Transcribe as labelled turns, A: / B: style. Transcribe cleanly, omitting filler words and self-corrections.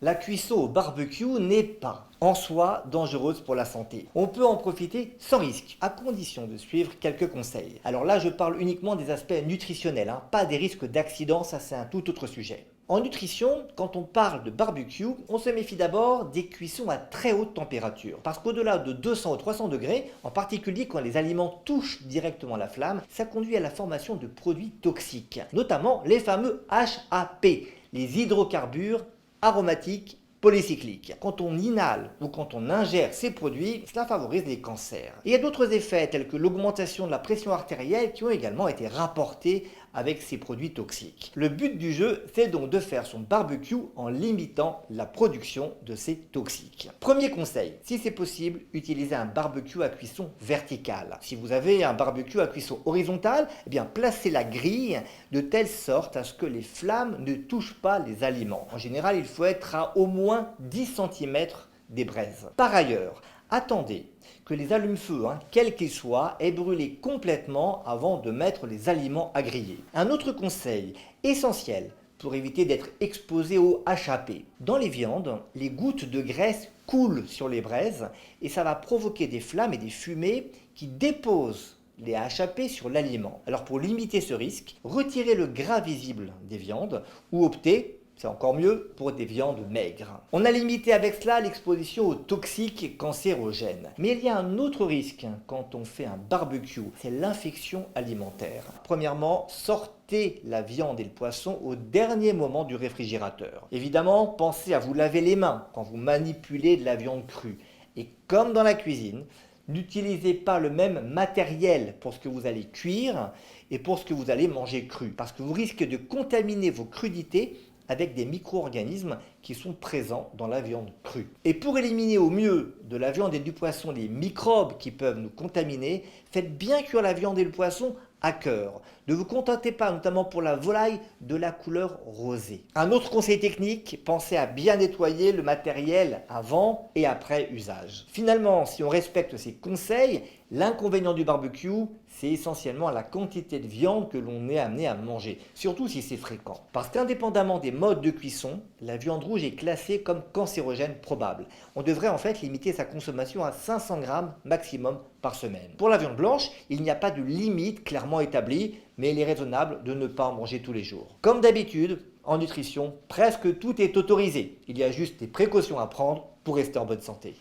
A: La cuisson au barbecue n'est pas en soi dangereuse pour la santé. On peut en profiter sans risque, à condition de suivre quelques conseils. Alors là, je parle uniquement des aspects nutritionnels, pas des risques d'accident, ça c'est un tout autre sujet. En nutrition, quand on parle de barbecue, on se méfie d'abord des cuissons à très haute température. Parce qu'au-delà de 200 ou 300 degrés, en particulier quand les aliments touchent directement la flamme, ça conduit à la formation de produits toxiques, notamment les fameux HAP, les hydrocarbures aromatiques polycycliques. Quand on inhale ou quand on ingère ces produits, cela favorise les cancers. Et il y a d'autres effets tels que l'augmentation de la pression artérielle qui ont également été rapportés avec ces produits toxiques. Le but du jeu, c'est donc de faire son barbecue en limitant la production de ces toxiques. Premier conseil, si c'est possible, utilisez un barbecue à cuisson verticale. Si vous avez un barbecue à cuisson horizontale, eh bien placez la grille de telle sorte à ce que les flammes ne touchent pas les aliments. En général, il faut être à au moins 10 cm des braises. Par ailleurs, attendez que les allumes-feu, quels qu'ils soient, aient brûlé complètement avant de mettre les aliments à griller. Un autre conseil essentiel pour éviter d'être exposé au HAP. Dans les viandes, les gouttes de graisse coulent sur les braises et ça va provoquer des flammes et des fumées qui déposent les HAP sur l'aliment. Alors pour limiter ce risque, retirez le gras visible des viandes ou optez, c'est encore mieux, pour des viandes maigres. On a limité avec cela l'exposition aux toxiques cancérogènes. Mais il y a un autre risque quand on fait un barbecue, c'est l'infection alimentaire. Premièrement, sortez la viande et le poisson au dernier moment du réfrigérateur. Évidemment, pensez à vous laver les mains quand vous manipulez de la viande crue. Et comme dans la cuisine, n'utilisez pas le même matériel pour ce que vous allez cuire et pour ce que vous allez manger cru. Parce que vous risquez de contaminer vos crudités avec des micro-organismes qui sont présents dans la viande crue. Et pour éliminer au mieux de la viande et du poisson les microbes qui peuvent nous contaminer, faites bien cuire la viande et le poisson à cœur. Ne vous contentez pas, notamment pour la volaille, de la couleur rosée. Un autre conseil technique, pensez à bien nettoyer le matériel avant et après usage. Finalement, si on respecte ces conseils, l'inconvénient du barbecue, c'est essentiellement la quantité de viande que l'on est amené à manger, surtout si c'est fréquent. Parce qu'indépendamment des modes de cuisson, la viande rouge est classée comme cancérogène probable. On devrait en fait limiter sa consommation à 500 grammes maximum par semaine. Pour la viande blanche, il n'y a pas de limite clairement établie, mais il est raisonnable de ne pas en manger tous les jours. Comme d'habitude, en nutrition, presque tout est autorisé. Il y a juste des précautions à prendre pour rester en bonne santé.